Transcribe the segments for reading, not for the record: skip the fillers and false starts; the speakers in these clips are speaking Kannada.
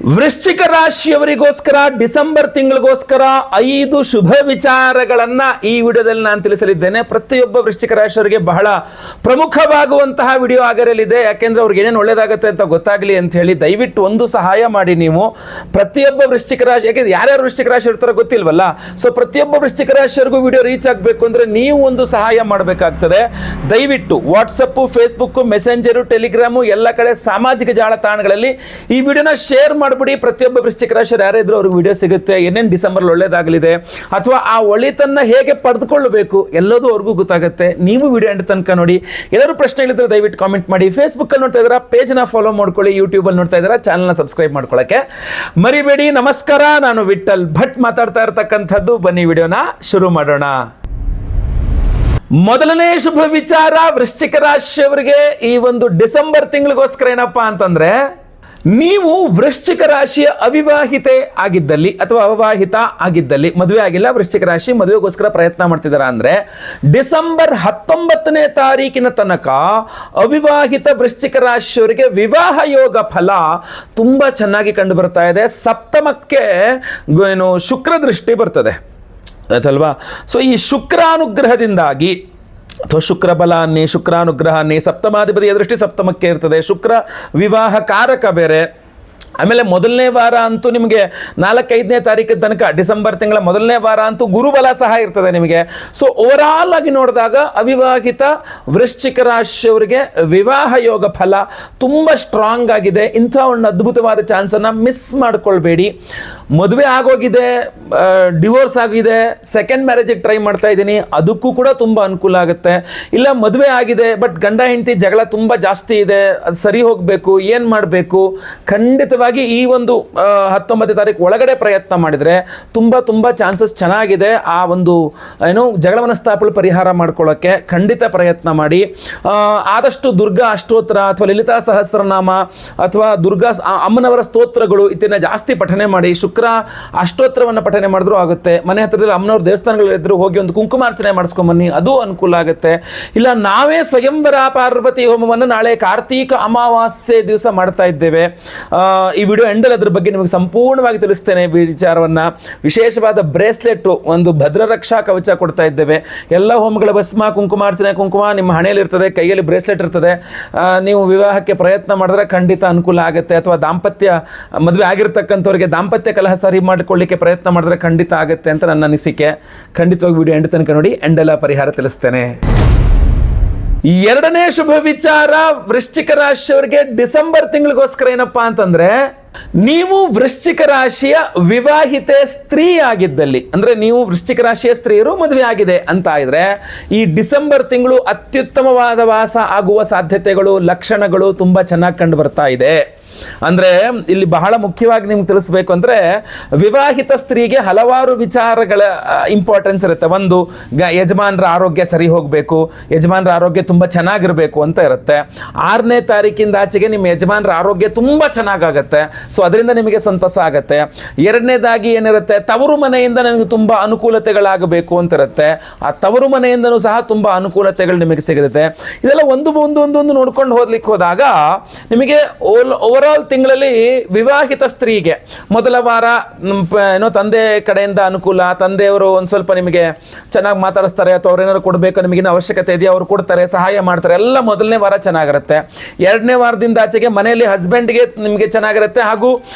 ವೃಶ್ಚಿಕ ರಾಶಿಯವರಿಗೋಸ್ಕರ ಡಿಸೆಂಬರ್ ತಿಂಗಳಿಗೋಸ್ಕರ 5 ಶುಭ ವಿಚಾರಗಳನ್ನ ಈ ವಿಡಿಯೋದಲ್ಲಿ ನಾನು ತಿಳಿಸಲಿದ್ದೇನೆ. ಪ್ರತಿಯೊಬ್ಬ ವೃಶ್ಚಿಕ ರಾಶಿಯವರಿಗೆ ಬಹಳ ಪ್ರಮುಖವಾಗುವಂತಹ ವಿಡಿಯೋ ಆಗಿರಲಿದೆ. ಯಾಕೆಂದ್ರೆ ಅವ್ರಿಗೆ ಏನೇನು ಒಳ್ಳೇದಾಗುತ್ತೆ ಅಂತ ಗೊತ್ತಾಗಲಿ ಅಂತ ಹೇಳಿ ದಯವಿಟ್ಟು ಒಂದು ಸಹಾಯ ಮಾಡಿ. ನೀವು ಪ್ರತಿಯೊಬ್ಬ ವೃಶ್ಚಿಕ ರಾಶಿ, ಯಾಕೆಂದ್ರೆ ಯಾರ್ಯಾರು ವೃಶ್ಚಿಕ ರಾಶಿ ಇರ್ತಾರೋ ಗೊತ್ತಿಲ್ವಲ್ಲ, ಸೊ ಪ್ರತಿಯೊಬ್ಬ ವೃಶ್ಚಿಕ ರಾಶಿಯವರಿಗೂ ವಿಡಿಯೋ ರೀಚ್ ಆಗಬೇಕು ಅಂದ್ರೆ ನೀವು ಒಂದು ಸಹಾಯ ಮಾಡಬೇಕಾಗ್ತದೆ. ದಯವಿಟ್ಟು ವಾಟ್ಸಪ್, ಫೇಸ್ಬುಕ್, ಮೆಸೆಂಜರು, ಟೆಲಿಗ್ರಾಮು ಎಲ್ಲ ಕಡೆ ಸಾಮಾಜಿಕ ಜಾಲತಾಣಗಳಲ್ಲಿ ಈ ವಿಡಿಯೋನ ಶೇರ್ ಮಾಡಿಬಿಡಿ. ಪ್ರತಿಯೊಬ್ಬ ವೃಶ್ಚಿಕ ರಾಶಿಯರು ಯಾರೇ ಇದ್ರು ಅವ್ರಿಗೆ ವಿಡಿಯೋ ಸಿಗುತ್ತೆ. ಏನೇನು ಡಿಸೆಂಬರ್ ಒಳ್ಳೇದಾಗಲಿದೆ ಅಥವಾ ಆ ಒಳಿತನ್ನ ಹೇಗೆ ಪಡೆದುಕೊಳ್ಳಬೇಕು ಎಲ್ಲದೂ ಅವ್ರಿಗೂ ಗೊತ್ತಾಗುತ್ತೆ. ನೀವು ವಿಡಿಯೋ ಎಂಡ್ ತನಕ ನೋಡಿ. ಏನಾದ್ರು ಪ್ರಶ್ನೆಗಳಿದ್ರೆ ದಯವಿಟ್ಟು ಕಾಮೆಂಟ್ ಮಾಡಿ. ಫೇಸ್ಬುಕ್ ಅಲ್ಲಿ ನೋಡ್ತಾ ಇದ್ದೀರಾ ಪೇಜ್ನ ಫಾಲೋ ಮಾಡ್ಕೊಳ್ಳಿ, ಯೂಟ್ಯೂಬ್ ಅಲ್ಲಿ ನೋಡ್ತಾ ಇದ್ದೀರಾ ಚಾನಲ್ನ ಸಬ್ಸ್ಕ್ರೈಬ್ ಮಾಡ್ಕೊಳ್ಳಕ್ಕೆ ಮರಿಬೇಡಿ. ನಮಸ್ಕಾರ, ನಾನು ವಿಠಲ್ ಭಟ್ ಮಾತಾಡ್ತಾ ಇರ್ತಕ್ಕಂಥದ್ದು. ಬನ್ನಿ ವಿಡಿಯೋನ ಶುರು ಮಾಡೋಣ. ಮೊದಲನೇ ಶುಭ ವಿಚಾರ ವೃಶ್ಚಿಕ ರಾಶಿಯವರಿಗೆ ಈ ಒಂದು ಡಿಸೆಂಬರ್ ತಿಂಗಳಿಗೋಸ್ಕರ ಏನಪ್ಪಾ ಅಂತಂದ್ರೆ, ನೀವು ವೃಶ್ಚಿಕ ರಾಶಿಯ ಅವಿವಾಹಿತೆ ಆಗಿದ್ದಲ್ಲಿ ಅಥವಾ ಅವಿವಾಹಿತ ಆಗಿದ್ದಲ್ಲಿ, ಮದುವೆ ಆಗಿಲ್ಲ, ವೃಶ್ಚಿಕ ರಾಶಿ ಮದುವೆಗೋಸ್ಕರ ಪ್ರಯತ್ನ ಮಾಡ್ತಿದ್ದಾರಾ ಅಂದ್ರೆ ಡಿಸೆಂಬರ್ 19ನೇ ತಾರೀಕಿನ ತನಕ ಅವಿವಾಹಿತ ವೃಶ್ಚಿಕ ರಾಶಿಯವರಿಗೆ ವಿವಾಹ ಯೋಗ ಫಲ ತುಂಬಾ ಚೆನ್ನಾಗಿ ಕಂಡು ಬರ್ತಾ ಇದೆ. ಸಪ್ತಮಕ್ಕೆ ಏನು ಶುಕ್ರ ದೃಷ್ಟಿ ಬರ್ತದೆ ಆಯ್ತಲ್ವಾ. ಸೊ ಈ ಶುಕ್ರಾನುಗ್ರಹದಿಂದಾಗಿ ಅಥವಾ ಶುಕ್ರ ಬಲ ಅನ್ನಿ, ಶುಕ್ರಾನುಗ್ರಹ ಅನ್ನಿ, ಸಪ್ತಮಾಧಿಪತಿಯ ದೃಷ್ಟಿ ಸಪ್ತಮಕ್ಕೆ ಇರ್ತದೆ. ಶುಕ್ರ ವಿವಾಹ ಕಾರಕ ಬೇರೆ. ಆಮೇಲೆ ಮೊದಲನೇ ವಾರ ಅಂತೂ ನಿಮಗೆ 4-5ನೇ ತಾರೀಕು ತನಕ ಡಿಸೆಂಬರ್ ತಿಂಗಳ ಮೊದಲನೇ ವಾರ ಅಂತೂ ಗುರುಬಲ ಸಹ ಇರ್ತದೆ ನಿಮಗೆ. ಸೊ ಓವರಾಲ್ ಆಗಿ ನೋಡಿದಾಗ ಅವಿವಾಹಿತ ವೃಶ್ಚಿಕ ರಾಶಿಯವರಿಗೆ ವಿವಾಹ ಯೋಗ ಫಲ ತುಂಬ ಸ್ಟ್ರಾಂಗ್ ಆಗಿದೆ. ಇಂಥ ಒಂದು ಅದ್ಭುತವಾದ ಚಾನ್ಸನ್ನು ಮಿಸ್ ಮಾಡ್ಕೊಳ್ಬೇಡಿ. ಮದುವೆ ಆಗೋಗಿದೆ, ಡಿವೋರ್ಸ್ ಆಗಿದೆ, ಸೆಕೆಂಡ್ ಮ್ಯಾರೇಜಿಗೆ ಟ್ರೈ ಮಾಡ್ತಾ ಇದ್ದೀನಿ, ಅದಕ್ಕೂ ಕೂಡ ತುಂಬ ಅನುಕೂಲ ಆಗುತ್ತೆ. ಇಲ್ಲ ಮದುವೆ ಆಗಿದೆ ಬಟ್ ಗಂಡ ಹೆಂಡತಿ ಜಗಳ ತುಂಬ ಜಾಸ್ತಿ ಇದೆ, ಅದು ಸರಿ ಹೋಗಬೇಕು, ಏನು ಮಾಡಬೇಕು, ಖಂಡಿತವಾಗಿ ಈ ಒಂದು 19ನೇ ತಾರೀಕು ಒಳಗಡೆ ಪ್ರಯತ್ನ ಮಾಡಿದರೆ ತುಂಬ ಚಾನ್ಸಸ್ ಚೆನ್ನಾಗಿದೆ. ಆ ಒಂದು ಏನು ಜಗಳ ಮನಸ್ತಾಪಗಳು ಪರಿಹಾರ ಮಾಡ್ಕೊಳ್ಳೋಕ್ಕೆ ಖಂಡಿತ ಪ್ರಯತ್ನ ಮಾಡಿ. ಆದಷ್ಟು ದುರ್ಗಾ ಅಷ್ಟೋತ್ತರ ಅಥವಾ ಲಲಿತಾ ಸಹಸ್ರನಾಮ ಅಥವಾ ದುರ್ಗಾ ಅಮ್ಮನವರ ಸ್ತೋತ್ರಗಳು ಇದನ್ನ ಜಾಸ್ತಿ ಪಠನೆ ಮಾಡಿ. ಶುಕ್ರ ಅಷ್ಟೋತ್ತರವನ್ನು ಪಠನೆ ಮಾಡಿದ್ರೂ ಆಗುತ್ತೆ. ಮನೆ ಹತ್ತಿರದಲ್ಲಿ ಅಮ್ಮನವ್ರ ದೇವಸ್ಥಾನಗಳಿದ್ರು ಹೋಗಿ ಒಂದು ಕುಂಕುಮಾರ್ಚನೆ ಮಾಡಿಸ್ಕೊಂಬನ್ನಿ, ಅದು ಅನುಕೂಲ ಆಗುತ್ತೆ. ಇಲ್ಲ ನಾವೇ ಸ್ವಯಂವರ ಪಾರ್ವತಿ ಹೋಮವನ್ನು ನಾಳೆ ಕಾರ್ತೀಕ ಅಮಾವಾಸ್ಯೆ ದಿವಸ ಮಾಡ್ತಾ ಇದ್ದೇವೆ. ಈ ವಿಡಿಯೋ ಎಂಡಲ್ಲಿ ಅದ್ರ ಬಗ್ಗೆ ನಿಮಗೆ ಸಂಪೂರ್ಣವಾಗಿ ತಿಳಿಸ್ತೇನೆ ವಿಚಾರವನ್ನ. ವಿಶೇಷವಾದ ಬ್ರೇಸ್ಲೆಟ್, ಒಂದು ಭದ್ರ ರಕ್ಷಾ ಕವಚ ಕೊಡ್ತಾ ಇದ್ದೇವೆ. ಎಲ್ಲ ಹೋಮಗಳ ಭಸ್ಮ, ಕುಂಕುಮಾರ್ಚನೆ, ಕುಂಕುಮ ನಿಮ್ಮ ಹಣೆಯಲ್ಲಿ ಇರ್ತದೆ, ಕೈಯಲ್ಲಿ ಬ್ರೇಸ್ಲೆಟ್ ಇರ್ತದೆ. ನೀವು ವಿವಾಹಕ್ಕೆ ಪ್ರಯತ್ನ ಮಾಡಿದ್ರೆ ಖಂಡಿತ ಅನುಕೂಲ ಆಗುತ್ತೆ. ಅಥವಾ ದಾಂಪತ್ಯ ಮದುವೆ ಆಗಿರ್ತಕ್ಕಂಥವ್ರಿಗೆ ದಾಂಪತ್ಯ ಕಲಹ ಸರಿ ಮಾಡಿಕೊಳ್ಳಿಕ್ಕೆ ಪ್ರಯತ್ನ ಮಾಡಿದ್ರೆ ಖಂಡಿತ ಆಗುತ್ತೆ ಅಂತ ನನ್ನ ಅನಿಸಿಕೆ. ಖಂಡಿತವಾಗಿ ವಿಡಿಯೋ ಎಂಡ್ ತನಕ ನೋಡಿ, ಎಂಡೆಲ್ಲ ಪರಿಹಾರ ತಿಳಿಸ್ತೇನೆ. ಎರಡನೇ ಶುಭ ವಿಚಾರ ವೃಶ್ಚಿಕ ರಾಶಿಯವರಿಗೆ ಡಿಸೆಂಬರ್ ತಿಂಗಳಿಗೋಸ್ಕರ ಏನಪ್ಪಾ ಅಂತಂದ್ರೆ, ನೀವು ವೃಶ್ಚಿಕ ರಾಶಿಯ ವಿವಾಹಿತೆ ಸ್ತ್ರೀ ಆಗಿದ್ದಲ್ಲಿ, ಅಂದ್ರೆ ನೀವು ವೃಶ್ಚಿಕ ರಾಶಿಯ ಸ್ತ್ರೀಯರು ಮದುವೆ ಆಗಿದೆ ಅಂತ ಇದ್ರೆ ಈ ಡಿಸೆಂಬರ್ ತಿಂಗಳು ಅತ್ಯುತ್ತಮವಾದ ವಾಸ ಆಗುವ ಸಾಧ್ಯತೆಗಳು, ಲಕ್ಷಣಗಳು ತುಂಬಾ ಚೆನ್ನಾಗಿ ಕಂಡು ಬರ್ತಾ ಇದೆ. ಅಂದ್ರೆ ಇಲ್ಲಿ ಬಹಳ ಮುಖ್ಯವಾಗಿ ನಿಮ್ಗೆ ತಿಳಿಸ್ಬೇಕು ಅಂದ್ರೆ, ವಿವಾಹಿತ ಸ್ತ್ರೀಗೆ ಹಲವಾರು ವಿಚಾರಗಳ ಇಂಪಾರ್ಟೆನ್ಸ್ ಇರುತ್ತೆ. ಒಂದು, ಯಜಮಾನರ ಆರೋಗ್ಯ ಸರಿ ಹೋಗಬೇಕು, ಯಜಮಾನರ ಆರೋಗ್ಯ ತುಂಬಾ ಚೆನ್ನಾಗಿರ್ಬೇಕು ಅಂತ ಇರುತ್ತೆ. 6ನೇ ತಾರೀಕಿಂದ ಆಚೆಗೆ ನಿಮ್ಮ ಯಜಮಾನರ ಆರೋಗ್ಯ ತುಂಬಾ ಚೆನ್ನಾಗಾಗತ್ತೆ. ಸೊ ಅದರಿಂದ ನಿಮಗೆ ಸಂತಸ ಆಗತ್ತೆ. ಎರಡನೇದಾಗಿ ಏನಿರುತ್ತೆ, ತವರು ಮನೆಯಿಂದ ನನಗೆ ತುಂಬಾ ಅನುಕೂಲತೆಗಳಾಗಬೇಕು ಅಂತ ಇರುತ್ತೆ. ಆ ತವರು ಮನೆಯಿಂದನೂ ಸಹ ತುಂಬಾ ಅನುಕೂಲತೆಗಳು ನಿಮಗೆ ಸಿಗುತ್ತೆ. ಇದೆಲ್ಲ ಒಂದು ನೋಡ್ಕೊಂಡು ಹೋಗ್ಲಿಕ್ಕೆ ಹೋದಾಗ ನಿಮಗೆ ಓವರ್ ಆಲ್ ತಿಂಗಳಲ್ಲಿ ವಿವಾಹಿತ ಸ್ತ್ರೀಗೆ ಮೊದಲ ವಾರ ಏನೋ ತಂದೆ ಕಡೆಯಿಂದ ಅನುಕೂಲ, ತಂದೆಯವರು ಒಂದು ಸ್ವಲ್ಪ ನಿಮಗೆ ಚೆನ್ನಾಗಿ ಮಾತಾಡಿಸ್ತಾರೆ ಅಥವಾ ಅವ್ರೇನಾದ್ರು ಕೊಡಬೇಕು ನಿಮಗಿನ ಅವಶ್ಯಕತೆ ಇದೆಯಾ ಅವರು ಕೊಡ್ತಾರೆ, ಸಹಾಯ ಮಾಡ್ತಾರೆ, ಎಲ್ಲ ಮೊದಲನೇ ವಾರ ಚೆನ್ನಾಗಿರುತ್ತೆ. 2ನೇ ವಾರದಿಂದ ಆಚೆಗೆ ಮನೆಯಲ್ಲಿ ಹಸ್ಬೆಂಡ್ಗೆ ನಿಮಗೆ ಚೆನ್ನಾಗಿರುತ್ತೆ. ಹಾಗೂ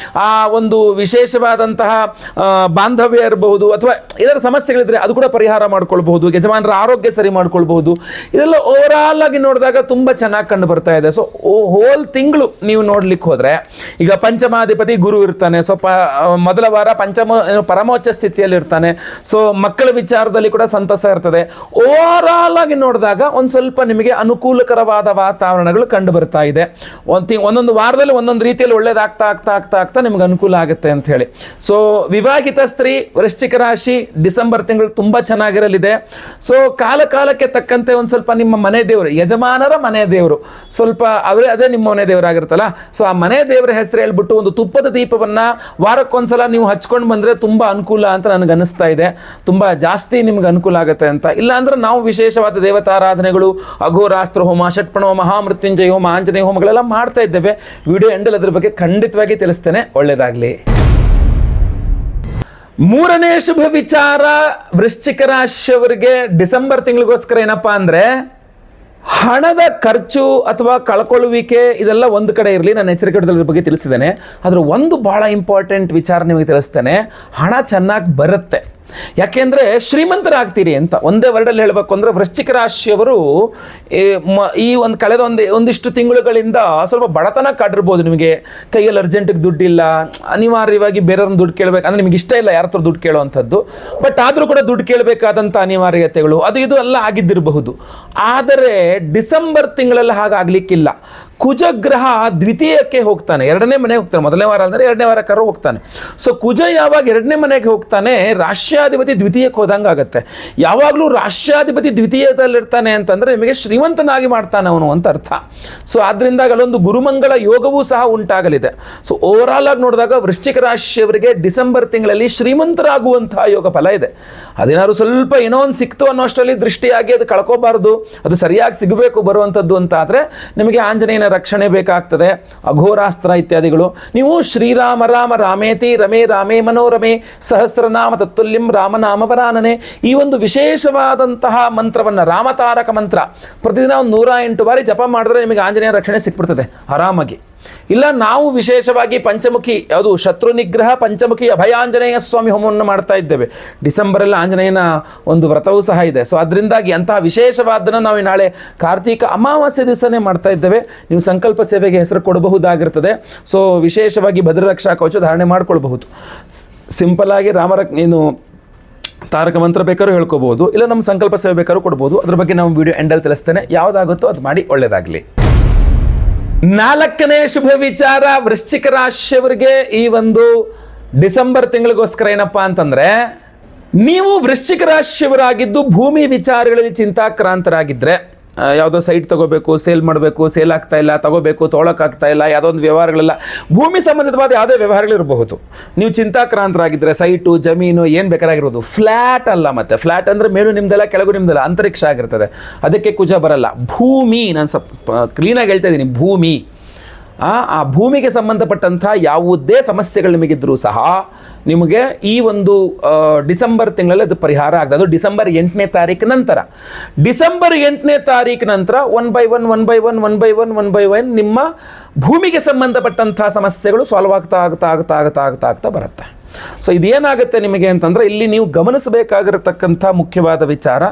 ಆ ಒಂದು ವಿಶೇಷವಾದಂತಹ ಬಾಂಧವ್ಯ ಇರಬಹುದು ಅಥವಾ ಇದರ ಸಮಸ್ಯೆಗಳಿದ್ರೆ ಅದು ಕೂಡ ಪರಿಹಾರ ಮಾಡ್ಕೊಳ್ಬಹುದು. ಯಜಮಾನರ ಆರೋಗ್ಯ ಸರಿ ಮಾಡ್ಕೊಳ್ಬಹುದು. ಇದೆಲ್ಲ ಓವರ್ ಆಲ್ ಆಗಿ ನೋಡಿದಾಗ ತುಂಬಾ ಚೆನ್ನಾಗಿ ಕಂಡು ಬರ್ತಾ ಇದೆ. ಸೊ ಹೋಲ್ ತಿಂಗಳು ನೀವು ನೋಡ್ಲಿಕ್ಕೆ ಹೋದ್ರೆ, ಈಗ ಪಂಚಮಾಧಿಪತಿ ಗುರು ಇರ್ತಾನೆ. ಸೊ ಮೊದಲ ವಾರ ಪರಮೋಚ್ಚ ಸ್ಥಿತಿಯಲ್ಲಿ ಇರ್ತಾನೆ. ಸೊ ಮಕ್ಕಳ ವಿಚಾರದಲ್ಲಿ ಕೂಡ ಸಂತಸ ಇರ್ತದೆ. ಓವರ್ ಆಲ್ ಆಗಿ ನೋಡಿದಾಗ ಒಂದ್ ಸ್ವಲ್ಪ ನಿಮಗೆ ಅನುಕೂಲಕರವಾದ ವಾತಾವರಣಗಳು ಕಂಡು ಬರ್ತಾ ಇದೆ. ಒಂದೊಂದು ವಾರದಲ್ಲಿ ಒಂದೊಂದು ರೀತಿಯಲ್ಲಿ ಒಳ್ಳೇದಾಗ್ತಾ ಆಗ್ತಾ ಆಗ್ತಾ ಆಗ್ತಾ ನಿಮ್ಗೆ ಅನುಕೂಲ ಆಗುತ್ತೆ ಅಂತ ಹೇಳಿ. ಸೊ ವಿವಾಹಿತ ಸ್ತ್ರೀ ವೃಶ್ಚಿಕ ರಾಶಿ ಡಿಸೆಂಬರ್ ತಿಂಗಳು ತುಂಬಾ ಚೆನ್ನಾಗಿರಲಿದೆ. ಸೊ ಕಾಲಕ್ಕೆ ತಕ್ಕಂತೆ ಒಂದ್ ಸ್ವಲ್ಪ ನಿಮ್ಮ ಮನೆ ದೇವರು, ಯಜಮಾನರ ಮನೆ ದೇವರು ಸ್ವಲ್ಪ ಅದೇ ನಿಮ್ಮ ಮನೆ ದೇವರಾಗಿರುತ್ತಲ್ಲ, ಸೊ ಆ ಮನೆ ಮನೆ ದೇವರ ಹೆಸರು ಹೇಳ್ಬಿಟ್ಟು ಒಂದು ತುಪ್ಪದ ದೀಪವನ್ನು ವಾರಕ್ಕೊಂದ್ಸಲ ನೀವು ಹಚ್ಕೊಂಡು ಬಂದರೆ ತುಂಬ ಅನುಕೂಲ ಅಂತ ನನಗೆ ಅನ್ನಿಸ್ತಾ ಇದೆ. ತುಂಬ ಜಾಸ್ತಿ ನಿಮ್ಗೆ ಅನುಕೂಲ ಆಗುತ್ತೆ ಅಂತ. ಇಲ್ಲಾಂದ್ರೆ ನಾವು ವಿಶೇಷವಾದ ದೇವತಾರಾಧನೆಗಳು, ಅಘೋರಾಸ್ತ್ರ ಹೋಮ, ಷಟ್ಪಣ ಹೋಮ, ಮಹಾಮೃತ್ಯುಂಜಯ ಹೋಮ, ಆಂಜನೇಯ ಹೋಮಗಳೆಲ್ಲ ಮಾಡ್ತಾ ಇದ್ದೇವೆ. ವಿಡಿಯೋ ಎಂಡಲ್ಲಿ ಅದ್ರ ಬಗ್ಗೆ ಖಂಡಿತವಾಗಿ ತಿಳಿಸ್ತೇನೆ. ಒಳ್ಳೆಯದಾಗಲಿ. ಮೂರನೇ ಶುಭ ವಿಚಾರ ವೃಶ್ಚಿಕ ರಾಶಿಯವರಿಗೆ ಡಿಸೆಂಬರ್ ತಿಂಗಳಿಗೋಸ್ಕರ ಏನಪ್ಪಾ ಅಂದರೆ, ಹಣದ ಖರ್ಚು ಅಥವಾ ಕಳ್ಕೊಳ್ಳುವಿಕೆ ಇದೆಲ್ಲ ಒಂದು ಕಡೆ ಇರಲಿ, ನಾನು ಎಚ್ಚರಿಕೆ ಬಗ್ಗೆ ತಿಳಿಸಿದ್ದೇನೆ. ಆದರೆ ಒಂದು ಭಾಳ ಇಂಪಾರ್ಟೆಂಟ್ ವಿಚಾರ ನಿಮಗೆ ತಿಳಿಸ್ತೇನೆ. ಹಣ ಚೆನ್ನಾಗಿ ಬರುತ್ತೆ. ಯಾಕೆಂದರೆ ಶ್ರೀಮಂತರಾಗ್ತೀರಿ ಅಂತ. ಒಂದೇ ವರ್ಡಲ್ಲಿ ಹೇಳಬೇಕು ಅಂದರೆ, ವೃಶ್ಚಿಕ ರಾಶಿಯವರು ಈ ಒಂದು ಕಳೆದ ಒಂದಿಷ್ಟು ತಿಂಗಳುಗಳಿಂದ ಸ್ವಲ್ಪ ಬಡತನ ಕಾಡಿರ್ಬೋದು. ನಿಮಗೆ ಕೈಯಲ್ಲಿ ಅರ್ಜೆಂಟಿಗೆ ದುಡ್ಡಿಲ್ಲ, ಅನಿವಾರ್ಯವಾಗಿ ಬೇರೆಯವ್ರನ್ನ ದುಡ್ಡು ಕೇಳಬೇಕು ಅಂದರೆ ನಿಮಗೆ ಇಷ್ಟ ಇಲ್ಲ ಯಾರ ಹತ್ರ ದುಡ್ಡು ಕೇಳುವಂಥದ್ದು. ಬಟ್ ಆದರೂ ಕೂಡ ದುಡ್ಡು ಕೇಳಬೇಕಾದಂಥ ಅನಿವಾರ್ಯತೆಗಳು ಅದು ಇದು ಎಲ್ಲ ಆಗಿದ್ದಿರಬಹುದು. ಆದರೆ ಡಿಸೆಂಬರ್ ತಿಂಗಳಲ್ಲಿ ಹಾಗಾಗಲಿಕ್ಕಿಲ್ಲ. ಕುಜಗ್ರಹ ದ್ವಿತೀಯಕ್ಕೆ ಹೋಗ್ತಾನೆ, ಎರಡನೇ ಮನೆಗೆ ಹೋಗ್ತಾನೆ. ಮೊದಲನೇ ವಾರ ಅಂದರೆ ಎರಡನೇ ವಾರಕ್ಕಾರು ಹೋಗ್ತಾನೆ. ಸೊ ಕುಜ ಯಾವಾಗ ಎರಡನೇ ಮನೆಗೆ ಹೋಗ್ತಾನೆ, ರಾಷ್ಟ್ರಾಧಿಪತಿ ದ್ವಿತೀಯಕ್ಕೆ ಹೋದಂಗೆ ಆಗುತ್ತೆ. ಯಾವಾಗಲೂ ರಾಷ್ಟ್ರಾಧಿಪತಿ ದ್ವಿತೀಯದಲ್ಲಿರ್ತಾನೆ ಅಂತಂದರೆ ನಿಮಗೆ ಶ್ರೀಮಂತನಾಗಿ ಮಾಡ್ತಾನೆ ಅವನು ಅಂತ ಅರ್ಥ. ಸೊ ಆದ್ದರಿಂದ ಅಲ್ಲೊಂದು ಗುರುಮಂಗಳ ಯೋಗವೂ ಸಹ ಉಂಟಾಗಲಿದೆ. ಸೊ ಓವರಾಲ್ ಆಗಿ ನೋಡಿದಾಗ ವೃಶ್ಚಿಕ ರಾಶಿಯವರಿಗೆ ಡಿಸೆಂಬರ್ ತಿಂಗಳಲ್ಲಿ ಶ್ರೀಮಂತರಾಗುವಂತಹ ಯೋಗ ಫಲ ಇದೆ. ಅದೇನಾದ್ರು ಸ್ವಲ್ಪ ಏನೋ ಒಂದು ಸಿಕ್ತು ಅನ್ನೋ ಅಷ್ಟರಲ್ಲಿ ದೃಷ್ಟಿಯಾಗಿ ಅದು ಕಳ್ಕೋಬಾರ್ದು, ಅದು ಸರಿಯಾಗಿ ಸಿಗಬೇಕು ಬರುವಂಥದ್ದು ಅಂತ ಆದರೆ ನಿಮಗೆ ಆಂಜನೇಯನ ರಕ್ಷಣೆ ಬೇಕಾಗ್ತದೆ, ಅಘೋರಾಸ್ತ್ರ ಇತ್ಯಾದಿಗಳು. ನೀವು ಶ್ರೀರಾಮ ರಾಮ ರಾಮೇತಿ ರಮೇ ರಾಮೇ ಮನೋರಮೆ ಸಹಸ್ರನಾಮ ತತ್ತುಲ್ಯಂ ರಾಮನಾಮವರಾನನೆ ಈ ಒಂದು ವಿಶೇಷವಾದಂತಹ ಮಂತ್ರವನ್ನು, ರಾಮತಾರಕ ಮಂತ್ರ, ಪ್ರತಿದಿನ ಒಂದು 108 ಬಾರಿ ಜಪ ಮಾಡಿದ್ರೆ ನಿಮಗೆ ಆಂಜನೇಯ ರಕ್ಷಣೆ ಸಿಕ್ಬಿಡ್ತದೆ ಆರಾಮಾಗಿ. ಇಲ್ಲ ನಾವು ವಿಶೇಷವಾಗಿ ಪಂಚಮುಖಿ, ಯಾವುದು ಶತ್ರು ನಿಗ್ರಹ ಪಂಚಮುಖಿ ಅಭಯಾಂಜನೇಯ ಸ್ವಾಮಿ ಹೋಮವನ್ನು ಮಾಡ್ತಾ ಇದ್ದೇವೆ. ಡಿಸೆಂಬರಲ್ಲಿ ಆಂಜನೇಯನ ಒಂದು ವ್ರತವೂ ಸಹ ಇದೆ. ಸೊ ಅದರಿಂದಾಗಿ ಅಂತಹ ವಿಶೇಷವಾದನ್ನು ನಾವು ನಾಳೆ ಕಾರ್ತಿಕ ಅಮಾವಾಸ್ಯೆ ದಿವಸನೇ ಮಾಡ್ತಾ ಇದ್ದೇವೆ. ನೀವು ಸಂಕಲ್ಪ ಸೇವೆಗೆ ಹೆಸರು ಕೊಡಬಹುದಾಗಿರ್ತದೆ. ಸೊ ವಿಶೇಷವಾಗಿ ಭದ್ರರಕ್ಷಾ ಕವಚ ಧಾರಣೆ ಮಾಡ್ಕೊಳ್ಬಹುದು. ಸಿಂಪಲ್ ಆಗಿ ಏನು ತಾರಕ ಮಂತ್ರ ಬೇಕಾದ್ರೂ ಹೇಳ್ಕೋಬಹುದು, ಇಲ್ಲ ನಮ್ಮ ಸಂಕಲ್ಪ ಸೇವೆ ಬೇಕಾದ್ರೂ ಕೊಡ್ಬೋದು. ಅದ್ರ ಬಗ್ಗೆ ನಾವು ವಿಡಿಯೋ ಎಂಡಲ್ಲಿ ತಿಳಿಸ್ತೇನೆ. ಯಾವುದಾಗುತ್ತೋ ಅದು ಮಾಡಿ. ಒಳ್ಳೆಯದಾಗಲಿ. ನಾಲ್ಕನೇ ಶುಭ ವಿಚಾರ ವೃಶ್ಚಿಕ ರಾಶಿಯವರಿಗೆ ಈ ಒಂದು ಡಿಸೆಂಬರ್ ತಿಂಗಳಿಗೋಸ್ಕರ ಏನಪ್ಪಾ ಅಂತಂದ್ರೆ, ನೀವು ವೃಶ್ಚಿಕ ರಾಶಿಯವರಾಗಿದ್ದು ಭೂಮಿ ವಿಚಾರಗಳಲ್ಲಿ ಚಿಂತಾಕ್ರಾಂತರಾಗಿದ್ದರೆ, ಯಾವುದೋ ಸೈಟ್ ತಗೋಬೇಕು, ಸೇಲ್ ಮಾಡಬೇಕು, ಸೇಲ್ ಆಗ್ತಾ ಇಲ್ಲ, ತಗೋಬೇಕು, ತೊಗೊಳಕ್ಕಾಗ್ತಾ ಇಲ್ಲ, ಯಾವುದೋ ಒಂದು ವ್ಯವಹಾರಗಳೆಲ್ಲ, ಭೂಮಿ ಸಂಬಂಧಿತವಾದ ಯಾವುದೇ ವ್ಯವಹಾರಗಳಿರಬಹುದು. ನೀವು ಚಿಂತಾಕ್ರಾಂತರಾಗಿದ್ದರೆ ಸೈಟು, ಜಮೀನು ಏನು ಬೇಕಾಗಿರ್ಬೋದು. ಫ್ಲ್ಯಾಟ್ ಅಲ್ಲ, ಮತ್ತೆ ಫ್ಲ್ಯಾಟ್ ಅಂದರೆ ಮೇಲೂ ನಿಮ್ದಲ್ಲ ಕೆಳಗೂ ನಿಮ್ದಲ್ಲ, ಅಂತರಿಕ್ಷ ಆಗಿರ್ತದೆ. ಅದಕ್ಕೆ ಕುಜ ಬರಲ್ಲ. ಭೂಮಿ, ನಾನು ಸ್ವಲ್ಪ ಕ್ಲೀನಾಗಿ ಹೇಳ್ತಾ ಇದ್ದೀನಿ, ಭೂಮಿ. ಆ ಭೂಮಿಗೆ ಸಂಬಂಧಪಟ್ಟಂಥ ಯಾವುದೇ ಸಮಸ್ಯೆಗಳು ನಿಮಗಿದ್ರೂ ಸಹ ನಿಮಗೆ ಈ ಒಂದು ಡಿಸೆಂಬರ್ ತಿಂಗಳಲ್ಲಿ ಅದು ಪರಿಹಾರ ಆಗ್ತದೆ. ಅದು ಡಿಸೆಂಬರ್ 8ನೇ ತಾರೀಕು ನಂತರ. ಡಿಸೆಂಬರ್ 8ನೇ ತಾರೀಕು ನಂತರ ಒನ್ ಬೈ ಒನ್ ನಿಮ್ಮ ಭೂಮಿಗೆ ಸಂಬಂಧಪಟ್ಟಂಥ ಸಮಸ್ಯೆಗಳು ಸಾಲ್ವ್ ಆಗ್ತಾ ಬರುತ್ತೆ. ಸೊ ಇದೇನಾಗುತ್ತೆ ನಿಮಗೆ ಅಂತಂದರೆ, ಇಲ್ಲಿ ನೀವು ಗಮನಿಸಬೇಕಾಗಿರತಕ್ಕಂಥ ಮುಖ್ಯವಾದ ವಿಚಾರ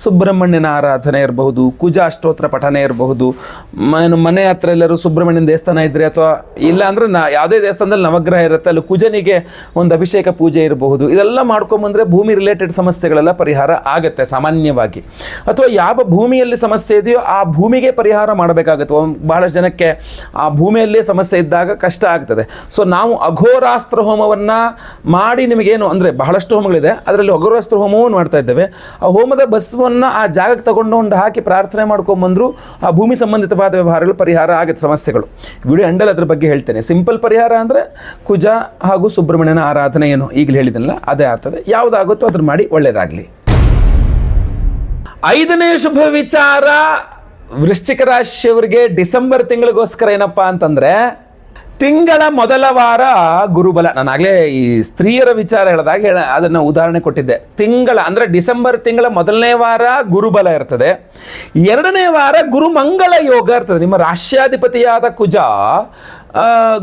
ಸುಬ್ರಹ್ಮಣ್ಯನ ಆರಾಧನೆ ಇರಬಹುದು, ಕುಜ ಅಷ್ಟೋತ್ರ ಪಠನೆ ಇರಬಹುದು. ಮನೆ ಹತ್ರ ಎಲ್ಲರೂ ಸುಬ್ರಹ್ಮಣ್ಯನ ದೇವಸ್ಥಾನ ಇದ್ದರೆ, ಅಥವಾ ಇಲ್ಲ ಅಂದರೆ ಯಾವುದೇ ದೇವಸ್ಥಾನದಲ್ಲಿ ನವಗ್ರಹ ಇರುತ್ತೆ, ಅಲ್ಲಿ ಕುಜನಿಗೆ ಒಂದು ಅಭಿಷೇಕ ಪೂಜೆ ಇರಬಹುದು. ಇದೆಲ್ಲ ಮಾಡ್ಕೊಂಬಂದರೆ ಭೂಮಿ ರಿಲೇಟೆಡ್ ಸಮಸ್ಯೆಗಳೆಲ್ಲ ಪರಿಹಾರ ಆಗುತ್ತೆ ಸಾಮಾನ್ಯವಾಗಿ. ಅಥವಾ ಯಾವ ಭೂಮಿಯಲ್ಲಿ ಸಮಸ್ಯೆ ಇದೆಯೋ ಆ ಭೂಮಿಗೆ ಪರಿಹಾರ ಮಾಡಬೇಕಾಗುತ್ತೆ. ಬಹಳಷ್ಟು ಜನಕ್ಕೆ ಆ ಭೂಮಿಯಲ್ಲೇ ಸಮಸ್ಯೆ ಇದ್ದಾಗ ಕಷ್ಟ ಆಗ್ತದೆ. ಸೊ ನಾವು ಅಘೋರಾಸ್ತ್ರ ಹೋಮವನ್ನು ಮಾಡಿ, ನಿಮಗೇನು ಅಂದರೆ ಬಹಳಷ್ಟು ಹೋಮಗಳಿದೆ, ಅದರಲ್ಲಿ ಅಘೋರಾಸ್ತ್ರ ಹೋಮವನ್ನು ಮಾಡ್ತಾ ಇದ್ದೇವೆ. ಆ ಹೋಮದ ಬಸ್ವನ್ನು ಆ ಜಾಗಕ್ಕೆ ತಗೊಂಡು ಹಾಕಿ ಪ್ರಾರ್ಥನೆ ಮಾಡ್ಕೊಂಬಂದ್ರು ಆ ಭೂಮಿ ಸಂಬಂಧಿತವಾದ ವ್ಯವಹಾರಗಳು ಪರಿಹಾರ ಆಗುತ್ತೆ ಸಮಸ್ಯೆಗಳು. ವಿಡಿಯೋ ಎಂಡಲ್ಲಿ ಅದ್ರ ಬಗ್ಗೆ ಹೇಳ್ತೇನೆ. ಸಿಂಪಲ್ ಪರಿಹಾರ ಅಂದರೆ ಕುಜ ಹಾಗೂ ಸುಬ್ರಹ್ಮಣ್ಯನ ಆರಾಧನೆ, ಏನು ಈಗಲೇ ಹೇಳಿದನಲ್ಲ ಅದೇ ಆಗ್ತದೆ. ಯಾವುದಾಗುತ್ತೋ ಅದ್ರ ಮಾಡಿ. ಒಳ್ಳೆಯದಾಗಲಿ. ಐದನೇ ಶುಭ ವಿಚಾರ ವೃಶ್ಚಿಕ ರಾಶಿಯವರಿಗೆ ಡಿಸೆಂಬರ್ ತಿಂಗಳಿಗೋಸ್ಕರ ಏನಪ್ಪಾ ಅಂತಂದರೆ, ತಿಂಗಳ ಮೊದಲ ವಾರ ಗುರುಬಲ. ನಾನಾಗಲೇ ಈ ಸ್ತ್ರೀಯರ ವಿಚಾರ ಹೇಳಿದಾಗ ಅದನ್ನು ಉದಾಹರಣೆ ಕೊಟ್ಟಿದ್ದೆ. ತಿಂಗಳ ಅಂದರೆ ಡಿಸೆಂಬರ್ ತಿಂಗಳ ಮೊದಲನೇ ವಾರ ಗುರುಬಲ ಇರ್ತದೆ, ಎರಡನೇ ವಾರ ಗುರುಮಂಗಳ ಯೋಗ ಇರ್ತದೆ. ನಿಮ್ಮ ರಾಶ್ಯಾಧಿಪತಿಯಾದ ಕುಜ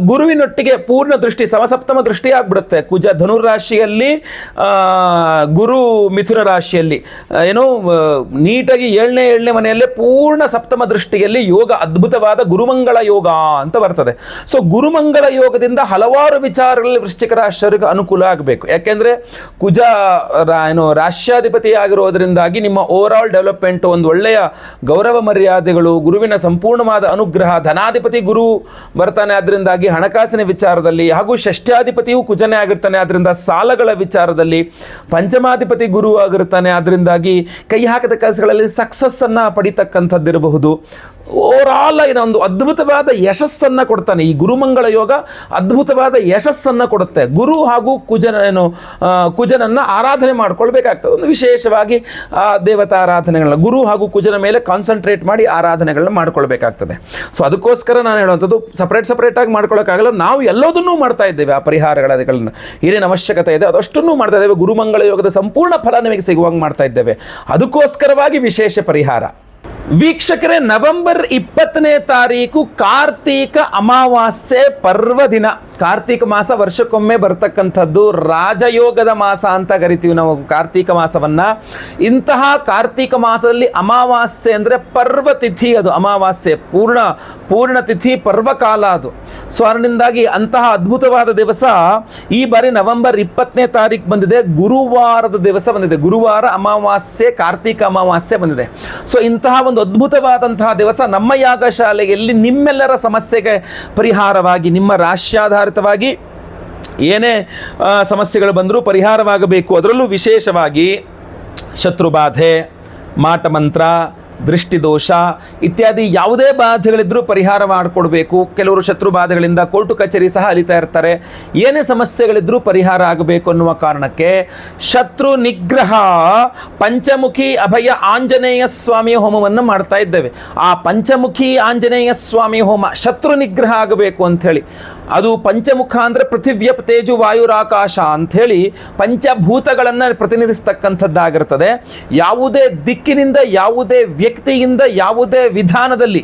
ಗುರುವಿನೊಟ್ಟಿಗೆ ಪೂರ್ಣ ದೃಷ್ಟಿ, ಸಮಸಪ್ತಮ ದೃಷ್ಟಿ ಆಗ್ಬಿಡುತ್ತೆ. ಕುಜ ಧನುರಾಶಿಯಲ್ಲಿ, ಗುರು ಮಿಥುನ ರಾಶಿಯಲ್ಲಿ, ಏನೋ ನೀಟಾಗಿ ಏಳನೇ ಮನೆಯಲ್ಲೇ ಪೂರ್ಣ ಸಪ್ತಮ ದೃಷ್ಟಿಯಲ್ಲಿ ಯೋಗ, ಅದ್ಭುತವಾದ ಗುರುಮಂಗಳ ಯೋಗ ಅಂತ ಬರ್ತದೆ. ಸೊ ಗುರುಮಂಗಳ ಯೋಗದಿಂದ ಹಲವಾರು ವಿಚಾರಗಳಲ್ಲಿ ವೃಶ್ಚಿಕ ರಾಶಿಯವರಿಗೆ ಅನುಕೂಲ ಆಗಬೇಕು. ಯಾಕೆಂದರೆ ಕುಜ ರಾಶ್ಯಾಧಿಪತಿ ಆಗಿರೋದ್ರಿಂದಾಗಿ ನಿಮ್ಮ ಓವರ್ ಆಲ್ ಡೆವಲಪ್ಮೆಂಟ್, ಒಂದು ಒಳ್ಳೆಯ ಗೌರವ ಮರ್ಯಾದೆಗಳು, ಗುರುವಿನ ಸಂಪೂರ್ಣವಾದ ಅನುಗ್ರಹ, ಧನಾಧಿಪತಿ ಗುರು ಬರ್ತಾನೆ, ಅದರಿಂದಾಗಿ ಹಣಕಾಸಿನ ವಿಚಾರದಲ್ಲಿ, ಹಾಗೂ ಷಷ್ಠ್ಯಾಧಿಪತಿಯು ಕುಜನೇ ಆಗಿರ್ತಾನೆ, ಅದರಿಂದ ಸಾಲಗಳ ವಿಚಾರದಲ್ಲಿ, ಪಂಚಮಾಧಿಪತಿ ಗುರು ಆಗಿರ್ತಾನೆ, ಅದರಿಂದಾಗಿ ಕೈ ಹಾಕದ ಕೆಲಸಗಳಲ್ಲಿ ಸಕ್ಸಸ್ ಅನ್ನ ಪಡಿತಕ್ಕಂಥದ್ದಿರಬಹುದು. ಓವರ್ ಆಲ್ ಆಗಿ ಒಂದು ಅದ್ಭುತವಾದ ಯಶಸ್ಸನ್ನು ಕೊಡ್ತಾನೆ. ಈ ಗುರುಮಂಗಳ ಯೋಗ ಅದ್ಭುತವಾದ ಯಶಸ್ಸನ್ನು ಕೊಡುತ್ತೆ. ಗುರು ಹಾಗೂ ಕುಜನನ್ನು ಆರಾಧನೆ ಮಾಡ್ಕೊಳ್ಬೇಕಾಗ್ತದೆ. ಒಂದು ವಿಶೇಷವಾಗಿ ದೇವತಾ ಆರಾಧನೆಗಳನ್ನ, ಗುರು ಹಾಗೂ ಕುಜನ ಮೇಲೆ ಕಾನ್ಸಂಟ್ರೇಟ್ ಮಾಡಿ ಆರಾಧನೆಗಳನ್ನ ಮಾಡ್ಕೊಳ್ಬೇಕಾಗ್ತದೆ. ಸೊ ಅದಕ್ಕೋಸ್ಕರ ನಾನು ಹೇಳುವಂಥದ್ದು ಸಪ್ರೇಟಾಗಿ ಮಾಡ್ಕೊಳ್ಳೋಕ್ಕಾಗಲ್ಲ. ನಾವು ಎಲ್ಲದನ್ನೂ ಮಾಡ್ತಾ ಇದ್ದೇವೆ. ಆ ಪರಿಹಾರಗಳನ್ನ ಏನೇನು ಅವಶ್ಯಕತೆ ಇದೆ ಅದಷ್ಟನ್ನು ಮಾಡ್ತಾ ಇದ್ದೇವೆ. ಗುರುಮಂಗಳ ಯೋಗದ ಸಂಪೂರ್ಣ ಫಲ ನಿಮಗೆ ಸಿಗುವಂಗೆ ಮಾಡ್ತಾ ಇದ್ದೇವೆ. ಅದಕ್ಕೋಸ್ಕರವಾಗಿ ವಿಶೇಷ ಪರಿಹಾರ. ವೀಕ್ಷಕರೇ, ನವೆಂಬರ್ 20ನೇ ತಾರೀಕು ಕಾರ್ತೀಕ ಅಮಾವಾಸ್ಯೆ ಪರ್ವದಿನ. ಕಾರ್ತೀಕ ಮಾಸ ವರ್ಷಕ್ಕೊಮ್ಮೆ ಬರ್ತಕ್ಕಂಥದ್ದು, ರಾಜಯೋಗದ ಮಾಸ ಅಂತ ಕರಿತೀವಿ ನಾವು ಕಾರ್ತೀಕ ಮಾಸವನ್ನ. ಇಂತಹ ಕಾರ್ತೀಕ ಮಾಸದಲ್ಲಿ ಅಮಾವಾಸ್ಯೆ ಅಂದರೆ ಪರ್ವತಿಥಿ, ಅದು ಅಮಾವಾಸ್ಯೆ ಪೂರ್ಣ ತಿಥಿ, ಪರ್ವಕಾಲ ಅದು. ಸೊ ಅದರಿಂದಾಗಿ ಅಂತಹ ಅದ್ಭುತವಾದ ದಿವಸ ಈ ಬಾರಿ ನವೆಂಬರ್ 20ನೇ ತಾರೀಕು ಬಂದಿದೆ, ಗುರುವಾರದ ದಿವಸ ಬಂದಿದೆ. ಗುರುವಾರ ಅಮಾವಾಸ್ಯೆ, ಕಾರ್ತೀಕ ಅಮಾವಾಸ್ಯೆ ಬಂದಿದೆ. ಸೊ ಇಂತಹ ಒಂದು ಅದ್ಭುತವಾದಂತಹ ದಿವಸ ನಮ್ಮ ಯಾಗಶಾಲೆಯಲ್ಲಿ ನಿಮ್ಮೆಲ್ಲರ ಸಮಸ್ಯೆಗೆ ಪರಿಹಾರವಾಗಿ, ನಿಮ್ಮ ರಾಶ್ಯಾಧಾರಿತವಾಗಿ ಏನೇ ಸಮಸ್ಯೆಗಳು ಬಂದರೂ ಪರಿಹಾರವಾಗಬೇಕು. ಅದರಲ್ಲೂ ವಿಶೇಷವಾಗಿ ಶತ್ರುಬಾಧೆ, ಮಾಟಮಂತ್ರ, ದೃಷ್ಟಿದೋಷ ಇತ್ಯಾದಿ ಯಾವುದೇ ಬಾಧೆಗಳಿದ್ರೂ ಪರಿಹಾರ ಮಾಡಿಕೊಡ್ಬೇಕು. ಕೆಲವರು ಶತ್ರು ಬಾಧೆಗಳಿಂದ ಕೋರ್ಟು ಕಚೇರಿ ಸಹ ಅಲಿತಾ ಇರ್ತಾರೆ. ಏನೇ ಸಮಸ್ಯೆಗಳಿದ್ರೂ ಪರಿಹಾರ ಆಗಬೇಕು ಅನ್ನುವ ಕಾರಣಕ್ಕೆ ಶತ್ರು ನಿಗ್ರಹ ಪಂಚಮುಖಿ ಅಭಯ ಆಂಜನೇಯ ಸ್ವಾಮಿಯ ಹೋಮವನ್ನು ಮಾಡ್ತಾ ಇದ್ದೇವೆ. ಆ ಪಂಚಮುಖಿ ಆಂಜನೇಯ ಸ್ವಾಮಿ ಹೋಮ ಶತ್ರು ನಿಗ್ರಹ ಆಗಬೇಕು ಅಂಥೇಳಿ. ಅದು ಪಂಚಮುಖ ಅಂದರೆ ಪೃಥಿವ್ಯ ತೇಜು ವಾಯುರಾಕಾಶ ಅಂಥೇಳಿ ಪಂಚಭೂತಗಳನ್ನು ಪ್ರತಿನಿಧಿಸ್ತಕ್ಕಂಥದ್ದಾಗಿರ್ತದೆ. ಯಾವುದೇ ದಿಕ್ಕಿನಿಂದ, ಯಾವುದೇ ವ್ಯಕ್ತಿಯಿಂದ, ಯಾವುದೇ ವಿಧಾನದಲ್ಲಿ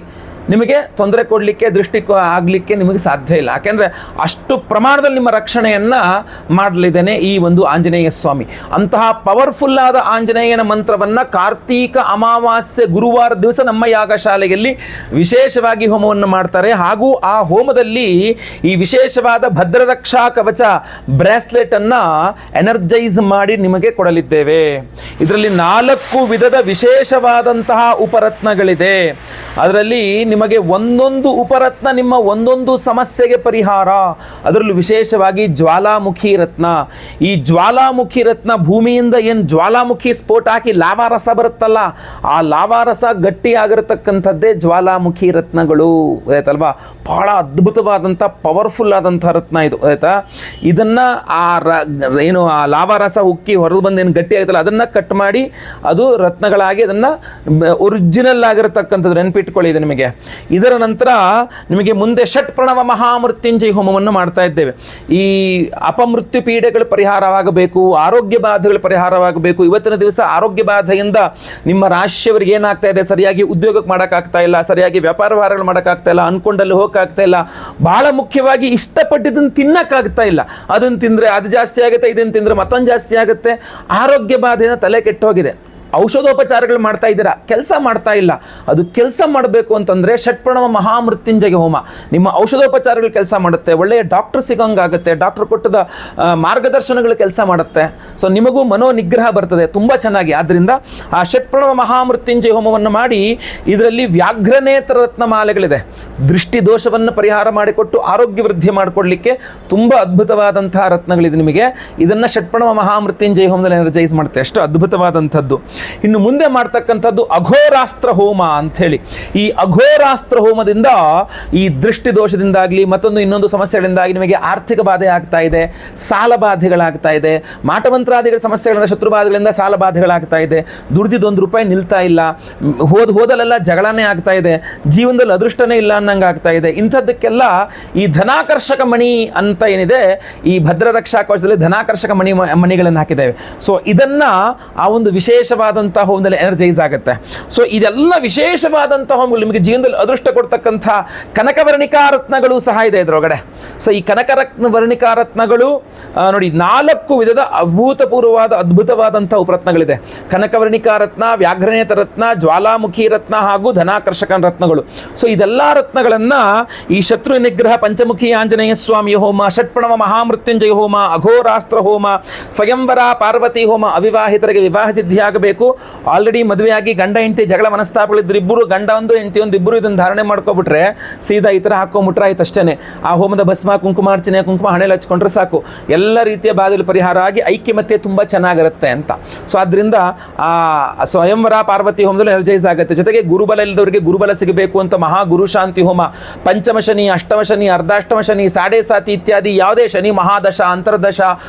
ನಿಮಗೆ ತೊಂದರೆ ಕೊಡಲಿಕ್ಕೆ, ದೃಷ್ಟಿ ಆಗಲಿಕ್ಕೆ ನಿಮಗೆ ಸಾಧ್ಯ ಇಲ್ಲ. ಯಾಕೆಂದರೆ ಅಷ್ಟು ಪ್ರಮಾಣದಲ್ಲಿ ನಿಮ್ಮ ರಕ್ಷಣೆಯನ್ನು ಮಾಡಲಿದ್ದೇನೆ ಈ ಒಂದು ಆಂಜನೇಯ ಸ್ವಾಮಿ. ಅಂತಹ ಪವರ್ಫುಲ್ ಆದ ಆಂಜನೇಯನ ಮಂತ್ರವನ್ನು ಕಾರ್ತೀಕ ಅಮಾವಾಸ್ಯೆ ಗುರುವಾರ ದಿವಸ ನಮ್ಮ ಯಾಗಶಾಲೆಯಲ್ಲಿ ವಿಶೇಷವಾಗಿ ಹೋಮವನ್ನು ಮಾಡ್ತಾರೆ. ಹಾಗೂ ಆ ಹೋಮದಲ್ಲಿ ಈ ವಿಶೇಷವಾದ ಭದ್ರರಕ್ಷಾ ಕವಚ ಬ್ರೇಸ್ಲೆಟನ್ನು ಎನರ್ಜೈಸ್ ಮಾಡಿ ನಿಮಗೆ ಕೊಡಲಿದ್ದೇವೆ. ಇದರಲ್ಲಿ 4 ವಿಧದ ವಿಶೇಷವಾದಂತಹ ಉಪರತ್ನಗಳಿದೆ. ಅದರಲ್ಲಿ ನಿಮಗೆ ಒಂದೊಂದು ಉಪರತ್ನ ನಿಮ್ಮ ಒಂದೊಂದು ಸಮಸ್ಯೆಗೆ ಪರಿಹಾರ. ಅದರಲ್ಲೂ ವಿಶೇಷವಾಗಿ ಜ್ವಾಲಾಮುಖಿ ರತ್ನ. ಈ ಜ್ವಾಲಾಮುಖಿ ರತ್ನ ಭೂಮಿಯಿಂದ ಏನು ಜ್ವಾಲಾಮುಖಿ ಸ್ಫೋಟ ಹಾಕಿ ಲಾವಾರಸ ಬರುತ್ತಲ್ಲ, ಆ ಲಾವಾರಸ ಗಟ್ಟಿಯಾಗಿರತಕ್ಕಂಥದ್ದೇ ಜ್ವಾಲಾಮುಖಿ ರತ್ನಗಳು. ಆಯ್ತಲ್ವಾ? ಬಹಳ ಅದ್ಭುತವಾದಂಥ ಪವರ್ಫುಲ್ ಆದಂಥ ರತ್ನ ಇದು. ಆಯ್ತಾ? ಇದನ್ನು ಏನು ಆ ಲಾವಾರಸ ಉಕ್ಕಿ ಹೊರದು ಬಂದು ಏನು ಗಟ್ಟಿ ಆಗುತ್ತಲ್ಲ ಅದನ್ನು ಕಟ್ ಮಾಡಿ ಅದು ರತ್ನಗಳಾಗಿ ಅದನ್ನು ಒರಿಜಿನಲ್ ಆಗಿರತಕ್ಕಂಥದ್ದು ನೆನಪಿಟ್ಕೊಳ್ಳಿ ಇದು ನಿಮಗೆ. ಇದರ ನಂತರ ನಿಮಗೆ ಮುಂದೆ ಷಟ್ ಪ್ರಣವ ಮಹಾಮೃತ್ಯುಂಜಯ ಹೋಮವನ್ನು ಮಾಡ್ತಾ ಇದ್ದೇವೆ. ಈ ಅಪಮೃತ್ಯು ಪೀಡೆಗಳು ಪರಿಹಾರವಾಗಬೇಕು, ಆರೋಗ್ಯ ಬಾಧೆಗಳು ಪರಿಹಾರವಾಗಬೇಕು. ಇವತ್ತಿನ ದಿವಸ ಆರೋಗ್ಯ ಬಾಧೆಯಿಂದ ನಿಮ್ಮ ರಾಶಿಯವರಿಗೆ ಏನಾಗ್ತಾ ಇದೆ, ಸರಿಯಾಗಿ ಉದ್ಯೋಗಕ್ಕೆ ಮಾಡೋಕ್ಕಾಗ್ತಾ ಇಲ್ಲ, ಸರಿಯಾಗಿ ವ್ಯಾಪಾರ ವ್ಯವಹಾರಗಳು ಮಾಡೋಕ್ಕಾಗ್ತಾ ಇಲ್ಲ, ಅನ್ಕೊಂಡಲ್ಲಿ ಹೋಗೋಕ್ಕಾಗ್ತಾ ಇಲ್ಲ, ಬಹಳ ಮುಖ್ಯವಾಗಿ ಇಷ್ಟಪಟ್ಟಿದ್ದನ್ನು ತಿನ್ನಕ್ಕಾಗ್ತಾ ಇಲ್ಲ. ಅದನ್ನು ತಿಂದರೆ ಅದು ಜಾಸ್ತಿ ಆಗುತ್ತೆ, ಇದನ್ನು ತಿಂದರೆ ಮತ್ತೊಂದು ಜಾಸ್ತಿ ಆಗುತ್ತೆ. ಆರೋಗ್ಯ ಬಾಧೆನ ತಲೆ ಕೆಟ್ಟೋಗಿದೆ. ಔಷಧೋಪಚಾರಗಳು ಮಾಡ್ತಾ ಇದ್ದೀರಾ, ಕೆಲಸ ಮಾಡ್ತಾ ಇಲ್ಲ. ಅದು ಕೆಲಸ ಮಾಡಬೇಕು ಅಂತಂದರೆ ಷಟ್ಪ್ರಣವ ಮಹಾಮೃತ್ಯುಂಜಯ ಹೋಮ ನಿಮ್ಮ ಔಷಧೋಪಚಾರಗಳು ಕೆಲಸ ಮಾಡುತ್ತೆ. ಒಳ್ಳೆಯ ಡಾಕ್ಟರ್ ಸಿಗೋಂಗಾಗುತ್ತೆ, ಡಾಕ್ಟರ್ ಕೊಟ್ಟದ ಮಾರ್ಗದರ್ಶನಗಳು ಕೆಲಸ ಮಾಡುತ್ತೆ. ಸೊ ನಿಮಗೂ ಮನೋ ನಿಗ್ರಹ ಬರ್ತದೆ ತುಂಬ ಚೆನ್ನಾಗಿ. ಆದ್ದರಿಂದ ಆ ಷಟ್ಪ್ರಣವ ಮಹಾಮೃತ್ಯುಂಜಯ ಹೋಮವನ್ನು ಮಾಡಿ ಇದರಲ್ಲಿ ವ್ಯಾಘ್ರನೇತ್ರ ರತ್ನಮಾಲೆಗಳಿದೆ. ದೃಷ್ಟಿ ದೋಷವನ್ನು ಪರಿಹಾರ ಮಾಡಿಕೊಟ್ಟು ಆರೋಗ್ಯ ವೃದ್ಧಿ ಮಾಡಿಕೊಡ್ಲಿಕ್ಕೆ ತುಂಬ ಅದ್ಭುತವಾದಂತಹ ರತ್ನಗಳಿದೆ ನಿಮಗೆ. ಇದನ್ನು ಷಟ್ಪ್ರಣವ ಮಹಾಮೃತ್ಯುಂಜಯ ಹೋಮದಲ್ಲಿ ಎನರ್ಜೈಸ್ ಮಾಡುತ್ತೆ. ಅಷ್ಟು ಅದ್ಭುತವಾದಂಥದ್ದು. ಇನ್ನು ಮುಂದೆ ಮಾಡ್ತಕ್ಕಂಥದ್ದು ಅಘೋರಾಸ್ತ್ರ ಹೋಮ ಅಂಥೇಳಿ. ಈ ಅಘೋರಾಸ್ತ್ರ ಹೋಮದಿಂದ ಈ ದೃಷ್ಟಿ ದೋಷದಿಂದಾಗಲಿ ಮತ್ತೊಂದು ಇನ್ನೊಂದು ಸಮಸ್ಯೆಗಳಿಂದಾಗಿ ನಿಮಗೆ ಆರ್ಥಿಕ ಬಾಧೆ ಆಗ್ತಾ ಇದೆ, ಸಾಲ ಬಾಧೆಗಳಾಗ್ತಾ ಇದೆ, ಮಾಟಮಂತ್ರಾದಿಗಳ ಸಮಸ್ಯೆಗಳಿಂದ, ಶತ್ರುಬಾಧೆಗಳಿಂದ ಸಾಲ ಬಾಧೆಗಳಾಗ್ತಾ ಇದೆ, ದುಡ್ದಿದ್ದು ₹1 ನಿಲ್ತಾ ಇಲ್ಲ, ಹೋದಲೆಲ್ಲ ಜಗಳನೇ ಆಗ್ತಾ ಇದೆ, ಜೀವನದಲ್ಲಿ ಅದೃಷ್ಟನೇ ಇಲ್ಲ ಅನ್ನಂಗೆ ಆಗ್ತಾ ಇದೆ. ಇಂಥದ್ದಕ್ಕೆಲ್ಲ ಈ ಧನಾಕರ್ಷಕ ಮಣಿ ಅಂತ ಏನಿದೆ, ಈ ಭದ್ರರಕ್ಷಾ ಕವಚದಲ್ಲಿ ಧನಾಕರ್ಷಕ ಮಣಿಗಳನ್ನು ಹಾಕಿದ್ದೇವೆ. ಸೊ ಇದನ್ನು ಆ ಒಂದು ವಿಶೇಷವಾದಂಥ ಹೋಮದಲ್ಲಿ ಎನರ್ಜೈಸ್ ಆಗುತ್ತೆ. ಸೊ ಇದೆಲ್ಲ ವಿಶೇಷವಾದಂತಹ ಹೋಮಗಳು ನಿಮಗೆ ಜೀವನದಲ್ಲಿ ಅದೃಷ್ಟ ಕೊಡ್ತಕ್ಕಂಥ ಕನಕವರ್ಣಿಕಾ ರತ್ನಗಳು ಸಹ ಇದೆ ಇದರೊಳಗಡೆ. ಸೊ ಈ ಕನಕವರ್ಣಿಕಾ ರತ್ನಗಳು ನೋಡಿ 4 ವಿಧದ ಅಭೂತಪೂರ್ವವಾದ ಅದ್ಭುತವಾದಂಥ ಉಪರತ್ನಗಳಿದೆ. ಕನಕವರ್ಣಿಕಾ ರತ್ನ, ವ್ಯಾಘ್ರನೇತ ರತ್ನ, ಜ್ವಾಲಾಮುಖಿ ರತ್ನ ಹಾಗೂ ಧನಾಕರ್ಷಕ ರತ್ನಗಳು. ಸೊ ಇದೆಲ್ಲ ರತ್ನಗಳನ್ನು ಈ ಶತ್ರು ನಿಗ್ರಹ ಪಂಚಮುಖಿ ಆಂಜನೇಯ ಸ್ವಾಮಿಯ ಹೋಮ, ಷಟ್ಪ್ರಣವ ಮಹಾಮೃತ್ಯುಂಜಯ ಹೋಮ, ಅಘೋರಾಸ್ತ್ರ ಹೋಮ, ಸ್ವಯಂವರ ಪಾರ್ವತಿ ಹೋಮ, ಅವಿವಾಹಿತರಿಗೆ ವಿವಾಹ ಸಿದ್ಧಿಯಾಗಬೇಕು ಮಾಡಬೇಕು. ಆಲ್ರೆಡಿ ಮದುವೆಯಾಗಿ ಗಂಡ ಹೆಂಡತಿ ಜಗಳ ಮನಸ್ತಾಪಗಳಿದ್ರು ಇಬ್ಬರು, ಗಂಡ ಒಂದು ಹೆಂಡತಿ ಒಂದು ಇಬ್ಬರು ಇದನ್ನು ಧಾರಣೆ ಮಾಡ್ಕೊಬಿಟ್ರೆ ಸೀದಾ ಈ ಥರ ಹಾಕೊಂಬಿಟ್ರೆ ಆಯ್ತು ಅಷ್ಟೇ. ಆ ಹೋಮದ ಭಸ್ಮ ಕುಂಕುಮಾರ್ಚನೆ ಕುಂಕುಮ ಹಣೆಯಲ್ಲಿ ಹಚ್ಕೊಂಡ್ರೆ ಸಾಕು, ಎಲ್ಲ ರೀತಿಯ ಬಾಧೆಗಳು ಪರಿಹಾರ ಆಗಿ ಐಕ್ಯಮತ್ಯ ತುಂಬ ಚೆನ್ನಾಗಿರುತ್ತೆ ಅಂತ. ಸೊ ಆದ್ದರಿಂದ ಆ ಸ್ವಯಂವರ ಪಾರ್ವತಿ ಹೋಮದಲ್ಲಿ ಎನರ್ಜೈಸ್ ಆಗುತ್ತೆ. ಜೊತೆಗೆ ಗುರುಬಲ ಇಲ್ಲದವರಿಗೆ ಗುರುಬಲ ಸಿಗಬೇಕು ಅಂತ ಮಹಾ ಗುರು ಶಾಂತಿ ಹೋಮ, ಪಂಚಮ ಶನಿ, ಅಷ್ಟಮ ಶನಿ, ಅರ್ಧಾಷ್ಟಮ ಶನಿ, ಸಾಡೆ ಸಾತಿ ಇತ್ಯಾದಿ ಯಾವುದೇ ಶನಿ ಮಹಾದಶ, ಅಂತರ್ದಶ,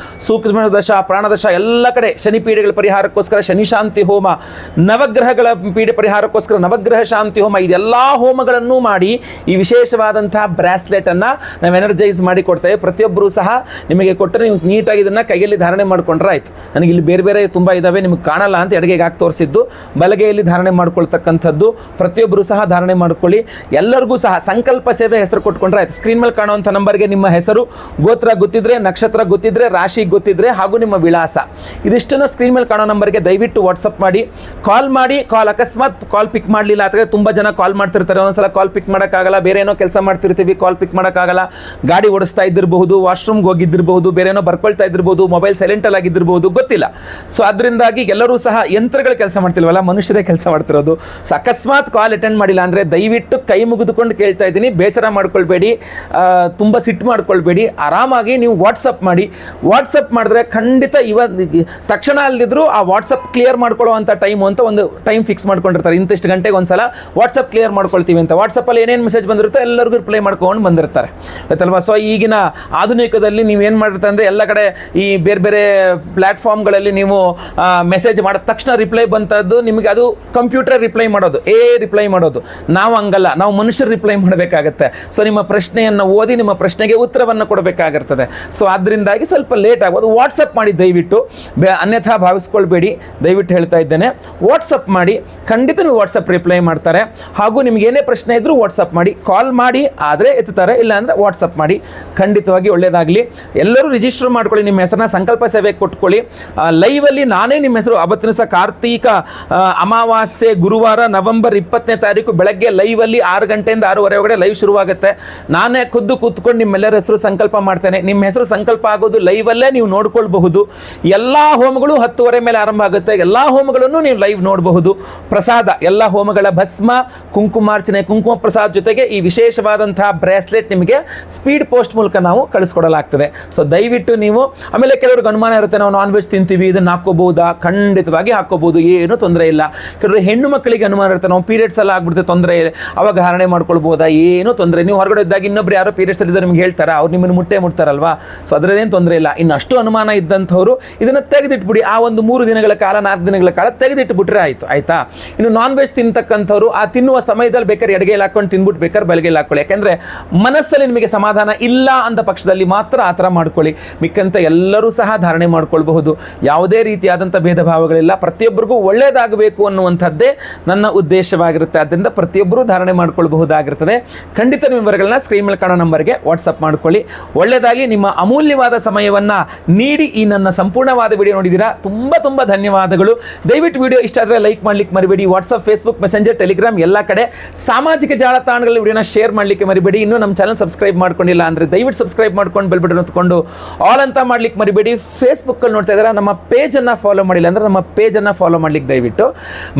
ಸೂಕ್ಷ್ಮ ದಶ, ಪ್ರಾಣದಶ ಎಲ್ಲ ಕಡೆ ಶನಿ ಪೀಡೆಗಳ ಪರಿಹಾರಕ್ಕೋಸ್ಕರ ಶನಿ ಶಾಂತಿ ಹೋಮ, ನವಗ್ರಹಗಳ ಪೀಡೆ ಪರಿಹಾರಕ್ಕೋಸ್ಕರ ನವಗ್ರಹ ಶಾಂತಿ ಹೋಮ, ಇದೆಲ್ಲ ಹೋಮಗಳನ್ನು ಮಾಡಿ ಈ ವಿಶೇಷವಾದಂತಹ ಬ್ರಾಸ್ಲೆಟ್ ಅನ್ನ ನಾವು ಎನರ್ಜೈಸ್ ಮಾಡಿ ಕೊಡ್ತೇವೆ. ಪ್ರತಿಯೊಬ್ಬರು ಸಹ ನಿಮಗೆ ಕೊಟ್ಟರೆ ನೀವು ನೀಟಾಗಿ ಇದನ್ನ ಕೈಯಲ್ಲಿ ಧಾರಣೆ ಮಾಡ್ಕೊಂಡ್ರೆ ಆಯ್ತು. ನನಗೆ ಇಲ್ಲಿ ಬೇರೆ ಬೇರೆ ತುಂಬ ಇದಾವೆ, ನಿಮ್ಗೆ ಕಾಣಲ್ಲ ಅಂತ ಎಡಗೆಗೆ ಹಾಕಿ ತೋರಿಸಿದ್ದು, ಬಲಗೈಯಲ್ಲಿ ಧಾರಣೆ ಮಾಡ್ಕೊಳ್ತಕ್ಕಂಥದ್ದು. ಪ್ರತಿಯೊಬ್ಬರು ಸಹ ಧಾರಣೆ ಮಾಡ್ಕೊಳ್ಳಿ. ಎಲ್ಲರಿಗೂ ಸಹ ಸಂಕಲ್ಪ ಸೇವೆ ಹೆಸರು ಕೊಟ್ಕೊಂಡ್ರೆ ಆಯ್ತು. ಸ್ಕ್ರೀನ್ ಮೇಲೆ ಕಾಣುವಂಥ ನಂಬರ್ಗೆ ನಿಮ್ಮ ಹೆಸರು, ಗೋತ್ರ ಗೊತ್ತಿದ್ರೆ, ನಕ್ಷತ್ರ ಗೊತ್ತಿದ್ರೆ, ರಾಶಿ ಗೊತ್ತಿದ್ರೆ ಹಾಗೂ ನಿಮ್ಮ ವಿಳಾಸ ಇದಿಷ್ಟನ್ನು ಸ್ಕ್ರೀನ್ ಮೇಲೆ ಕಾಣೋ ನಂಬರ್ಗೆ ದಯವಿಟ್ಟು ವಾಟ್ಸಪ್ ಮಾಡಿ, ಕಾಲ್ ಮಾಡಿ. ಅಕಸ್ಮಾತ್ ಕಾಲ್ ಪಿಕ್ ಮಾಡಲಿಲ್ಲ ಅಥವಾ ತುಂಬ ಜನ ಕಾಲ್ ಮಾಡ್ತಿರ್ತಾರೆ, ಒಂದ್ಸಲ ಕಾಲ್ ಪಿಕ್ ಮಾಡೋಕ್ಕಾಗಲ್ಲ, ಬೇರೆ ಏನೋ ಕೆಲಸ ಮಾಡ್ತಿರ್ತೀವಿ, ಕಾಲ್ ಪಿಕ್ ಮಾಡೋಕ್ಕಾಗಲ್ಲ, ಗಾಡಿ ಓಡಿಸ್ತಾ ಇದ್ದಿರಬಹುದು, ವಾಶ್ರೂಮ್ಗೆ ಹೋಗಿದ್ದಿರಬಹುದು, ಬೇರೆ ಏನೋ ಬರ್ಕೊಳ್ತಾ ಇದ್ದಿರಬಹುದು, ಮೊಬೈಲ್ ಸೈಲೆಂಟಲ್ಲಿ ಆಗಿದ್ದಿರಬಹುದು, ಗೊತ್ತಿಲ್ಲ. ಸೊ ಅದರಿಂದಾಗಿ ಎಲ್ಲರೂ ಸಹ ಯಂತ್ರಗಳ ಕೆಲಸ ಮಾಡ್ತಿಲ್ವಲ್ಲ, ಮನುಷ್ಯರೇ ಕೆಲಸ ಮಾಡ್ತಿರೋದು. ಸೊ ಅಕಸ್ಮಾತ್ ಕಾಲ್ ಅಟೆಂಡ್ ಮಾಡಿಲ್ಲ ಅಂದರೆ ದಯವಿಟ್ಟು ಕೈ ಮುಗಿದುಕೊಂಡು ಕೇಳ್ತಾ ಇದ್ದೀನಿ, ಬೇಸರ ಮಾಡ್ಕೊಳ್ಬೇಡಿ, ತುಂಬ ಸಿಟ್ಟು ಮಾಡ್ಕೊಳ್ಬೇಡಿ, ಆರಾಮಾಗಿ ನೀವು ವಾಟ್ಸಪ್ ಮಾಡಿ. ವಾಟ್ಸಪ್ ಮಾಡಿದ್ರೆ ಖಂಡಿತ ತಕ್ಷಣ ಅಲ್ದಿದ್ರು ಆ ವಾಟ್ಸಪ್ ಕ್ಲಿಯರ್ ಮಾಡ್ಕೊಳ್ಳುವಂಥ ಟೈಮು ಅಂತ ಒಂದು ಟೈಮ್ ಫಿಕ್ಸ್ ಮಾಡ್ಕೊಂಡಿರ್ತಾರೆ. ಇಂತಿಷ್ಟು ಗಂಟೆಗೆ ಒಂದ್ಸಲ ವಾಟ್ಸಪ್ ಕ್ಲಿಯರ್ ಮಾಡ್ಕೊಳ್ತೀವಿ ಅಂತ. ವಾಟ್ಸಪ್ಪಲ್ಲಿ ಏನೇನು ಮೆಸೇಜ್ ಬಂದಿರುತ್ತೋ ಎಲ್ಲರಿಗೂ ರಿಪ್ಲೈ ಮಾಡ್ಕೊಂಡು ಬಂದಿರ್ತಾರೆ, ಆಯ್ತಲ್ವಾ. ಸೊ ಈಗಿನ ಆಧುನಿಕದಲ್ಲಿ ನೀವು ಏನು ಮಾಡಿರ್ತಾರೆ ಅಂದರೆ ಎಲ್ಲ ಕಡೆ ಈ ಬೇರೆ ಬೇರೆ ಪ್ಲ್ಯಾಟ್ಫಾರ್ಮ್ಗಳಲ್ಲಿ ನೀವು ಮೆಸೇಜ್ ಮಾಡಿದ ತಕ್ಷಣ ರಿಪ್ಲೈ ಬಂತದ್ದು ನಿಮಗೆ ಅದು ಕಂಪ್ಯೂಟರ್ ರಿಪ್ಲೈ ಮಾಡೋದು, ರಿಪ್ಲೈ ಮಾಡೋದು. ನಾವು ಹಂಗಲ್ಲ, ನಾವು ಮನುಷ್ಯರು ರಿಪ್ಲೈ ಮಾಡಬೇಕಾಗತ್ತೆ. ಸೊ ನಿಮ್ಮ ಪ್ರಶ್ನೆಯನ್ನು ಓದಿ ನಿಮ್ಮ ಪ್ರಶ್ನೆಗೆ ಉತ್ತರವನ್ನು ಕೊಡಬೇಕಾಗಿರ್ತದೆ. ಸೊ ಅದರಿಂದಾಗಿ ಸ್ವಲ್ಪ ಲೇಟ್ ಆಗ್ಬೋದು. ವಾಟ್ಸಪ್ ಮಾಡಿ ದಯವಿಟ್ಟು, ಅನ್ಯಥಾ ಭಾವಿಸ್ಕೊಳ್ಬೇಡಿ, ದಯವಿಟ್ಟು ಹೇಳ್ತಾ ಇದ್ದೇನೆ. ವಾಟ್ಸಪ್ ಮಾಡಿ, ಖಂಡಿತ ನೀವು ವಾಟ್ಸಪ್ ರಿಪ್ಲೈ ಮಾಡ್ತಾರೆ. ಹಾಗೂ ನಿಮ್ಗೆ ಏನೇ ಪ್ರಶ್ನೆ ಇದ್ರೂ ವಾಟ್ಸಪ್ ಮಾಡಿ, ಕಾಲ್ ಮಾಡಿ ಆದರೆ ಎತ್ತುತ್ತಾರೆ, ಇಲ್ಲ ಅಂದರೆ ವಾಟ್ಸಪ್ ಮಾಡಿ. ಖಂಡಿತವಾಗಿ ಒಳ್ಳೆಯದಾಗಲಿ. ಎಲ್ಲರೂ ರಿಜಿಸ್ಟರ್ ಮಾಡ್ಕೊಳ್ಳಿ, ನಿಮ್ಮ ಹೆಸರನ್ನ ಸಂಕಲ್ಪ ಸೇವೆಗೆ ಕೊಟ್ಕೊಳ್ಳಿ. ಲೈವಲ್ಲಿ ನಾನೇ ನಿಮ್ಮ ಹೆಸರು ಅವತ್ತಿನ ಸಹ ಕಾರ್ತೀಕ ಅಮಾವಾಸ್ಯೆ ಗುರುವಾರ ನವೆಂಬರ್ 20ನೇ ತಾರೀಕು ಬೆಳಗ್ಗೆ ಲೈವಲ್ಲಿ 6 ಗಂಟೆಯಿಂದ 6:30 ಒಳಗಡೆ ಲೈವ್ ಶುರುವಾಗುತ್ತೆ. ನಾನೇ ಖುದ್ದು ಕೂತ್ಕೊಂಡು ನಿಮ್ಮೆಲ್ಲರ ಹೆಸರು ಸಂಕಲ್ಪ ಮಾಡ್ತೇನೆ. ನಿಮ್ಮ ಹೆಸರು ಸಂಕಲ್ಪ ಆಗೋದು ಲೈವಲ್ಲೇ ನೀವು ನೋಡ್ಕೊಳ್ಬಹುದು. ಎಲ್ಲ ಹೋಮಗಳು 10:30 ಮೇಲೆ ಆರಂಭ ಆಗುತ್ತೆ. ಎಲ್ಲ ಹೋಮಗಳನ್ನು ನೀವು ಲೈವ್ ನೋಡಬಹುದು. ಪ್ರಸಾದ, ಎಲ್ಲ ಹೋಮಗಳ ಭಸ್ಮ, ಕುಂಕುಮಾರ್ಚನೆ, ಕುಂಕುಮ ಪ್ರಸಾದ ಜೊತೆಗೆ ಈ ವಿಶೇಷವಾದಂತಹ ಬ್ರೇಸ್ಲೆಟ್ ನಿಮಗೆ ಸ್ಪೀಡ್ ಪೋಸ್ಟ್ ಮೂಲಕ ನಾವು ಕಳಿಸ್ಕೊಡಲಾಗ್ತದೆ. ಸೊ ದಯವಿಟ್ಟು ನೀವು, ಆಮೇಲೆ ಕೆಲವ್ರಿಗೆ ಅನುಮಾನ ಇರುತ್ತೆ, ನಾವು ನಾನ್ ವೆಜ್ ತಿಂತೀವಿ, ಇದನ್ನು ಹಾಕೋಬಹುದಾ? ಖಂಡಿತವಾಗಿ ಹಾಕೋಬಹುದು, ಏನು ತೊಂದರೆ ಇಲ್ಲ. ಕೆಲವರು ಹೆಣ್ಣು ಮಕ್ಕಳಿಗೆ ಅನುಮಾನ ಇರುತ್ತೆ, ನಾವು ಪೀರಿಯಡ್ಸ್ ಎಲ್ಲ ಆಗ್ಬಿಡುತ್ತೆ, ತೊಂದರೆ ಅವಾಗ ಧಾರಣೆ ಮಾಡ್ಕೊಳ್ಬಹುದಾ? ಏನು ತೊಂದರೆ. ನೀವು ಹೊರಗಡೆ ಇದ್ದಾಗ ಇನ್ನೊಬ್ರು ಯಾರೋ ಪೀರಿಯಡ್ಸ್ ಅಲ್ಲಿ ನಿಮ್ಗೆ ಹೇಳ್ತಾರಾ? ಅವ್ರು ನಿಮ್ಮನ್ನು ಮುಟ್ಟಾರಲ್ವಾ? ಸೊ ಅದರಲ್ಲೇನು ತೊಂದರೆ ಇಲ್ಲ. ಇನ್ನಷ್ಟು ಅನುಮಾನ ಇದ್ದಂಥವ್ರು ಇದನ್ನು ತೆಗೆದಿಟ್ಬಿಡಿ. ಆ ಒಂದು 3 ದಿನಗಳ ಕಾಲ 4 ದಿನಗಳ ಕಾಲ ತೆಗೆದಿಟ್ಬಿಟ್ರೆ ಆಯ್ತು, ಆಯ್ತಾ? ಇನ್ನು ನಾನ್ ವೆಜ್ ತಿಂತಕ್ಕಂಥವ್ರು ಆ ತಿನ್ನುವ ಸಮಯದಲ್ಲಿ ಬೇಕಾದ್ರೆ ಎಡಗೈಲಿ ಹಾಕೊಂಡು ತಿನ್ಬಿಟ್ಟು ಬೇಕಾದ್ರೆ ಬಲಗೈಲಿ ಹಾಕೊಳ್ಳಿ. ಯಾಕೆಂದ್ರೆ ಮನಸ್ಸಲ್ಲಿ ನಿಮಗೆ ಸಮಾಧಾನ ಇಲ್ಲ ಅಂದ ಪಕ್ಷದಲ್ಲಿ ಮಾತ್ರ ಆ ಥರ ಮಾಡ್ಕೊಳ್ಳಿ. ಮಿಕ್ಕಂತ ಎಲ್ಲರೂ ಸಹ ಧಾರಣೆ ಮಾಡ್ಕೊಳ್ಬಹುದು. ಯಾವುದೇ ರೀತಿಯಾದಂಥ ಭೇದ ಭಾವಗಳಿಲ್ಲ. ಪ್ರತಿಯೊಬ್ಬರಿಗೂ ಒಳ್ಳೆಯದಾಗಬೇಕು ಅನ್ನುವಂಥದ್ದೇ ನನ್ನ ಉದ್ದೇಶವಾಗಿರುತ್ತೆ. ಆದ್ದರಿಂದ ಪ್ರತಿಯೊಬ್ಬರೂ ಧಾರಣೆ ಮಾಡ್ಕೊಳ್ಬಹುದಾಗಿರ್ತದೆ. ಖಂಡಿತ ನಿಮ್ಮ ವಿವರಗಳನ್ನ ಸ್ಕ್ರೀನ್ ಮೇಲೆ ಕಾಣೋ ನಂಬರ್ಗೆ ವಾಟ್ಸಪ್ ಮಾಡ್ಕೊಳ್ಳಿ. ಒಳ್ಳೆಯದಾಗಿ. ನಿಮ್ಮ ಅಮೂಲ್ಯವಾದ ಸಮಯವನ್ನು ನೀಡಿ ಈ ನನ್ನ ಸಂಪೂರ್ಣವಾದ ವಿಡಿಯೋ ನೋಡಿದ್ದೀರಾ, ತುಂಬ ಧನ್ಯವಾದಗಳು. ದಯವಿಟ್ಟು ವಿಡಿಯೋ ಇಷ್ಟ ಆದರೆ ಲೈಕ್ ಮಾಡ್ಲಿಕ್ಕೆ ಮರಿಬೇಡಿ. ವಾಟ್ಸಪ್, ಫೇಸ್ಬುಕ್, ಮೆಸೆಂಜರ್, ಟೆಲಿಗ್ರಾಮ್ ಎಲ್ಲ ಕಡೆ ಸಾಮಾಜಿಕ ಜಾಲತಾಣಗಳಲ್ಲಿ ವಿಡಿಯೋನ ಶೇರ್ ಮಾಡಲಿಕ್ಕೆ ಮರಿಬೇಡಿ. ಇನ್ನೂ ನಮ್ಮ ಚಾನಲ್ ಸಬ್ಸ್ಕ್ರೈಬ್ ಮಾಡ್ಕೊಂಡಿಲ್ಲ ಅಂದರೆ ದಯವಿಟ್ಟು ಸಬ್ಸ್ಕ್ರೈಬ್ ಮಾಡ್ಕೊಂಡು ಬೆಲ್ ಬಟನ್ ಒತ್ಕೊಂಡು ಆಲ್ ಅಂತ ಮಾಡ್ಲಿಕ್ಕೆ ಮರಿಬೇಡಿ. ಫೇಸ್ಬುಕ್ಕಲ್ಲಿ ನೋಡ್ತಾ ಇದ್ದಾರೆ, ನಮ್ಮ ಪೇಜನ್ನು ಫಾಲೋ ಮಾಡಿಲ್ಲ ಅಂದರೆ ನಮ್ಮ ಪೇಜನ್ನು ಫಾಲೋ ಮಾಡ್ಲಿಕ್ಕೆ ದಯವಿಟ್ಟು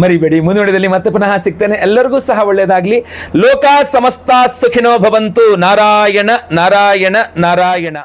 ಮರಿಬೇಡಿ. ಮುಂದಿನ ವಿಡಿಯೋದಲ್ಲಿ ಮತ್ತೆ ಪುನಃ ಸಿಗ್ತೇನೆ. ಎಲ್ಲರಿಗೂ ಸಹ ಒಳ್ಳೆಯದಾಗಲಿ. ಲೋಕ ಸಮಸ್ತ ಸುಖಿನೋ ಭವಂತು. ನಾರಾಯಣ ನಾರಾಯಣ ನಾರಾಯಣ.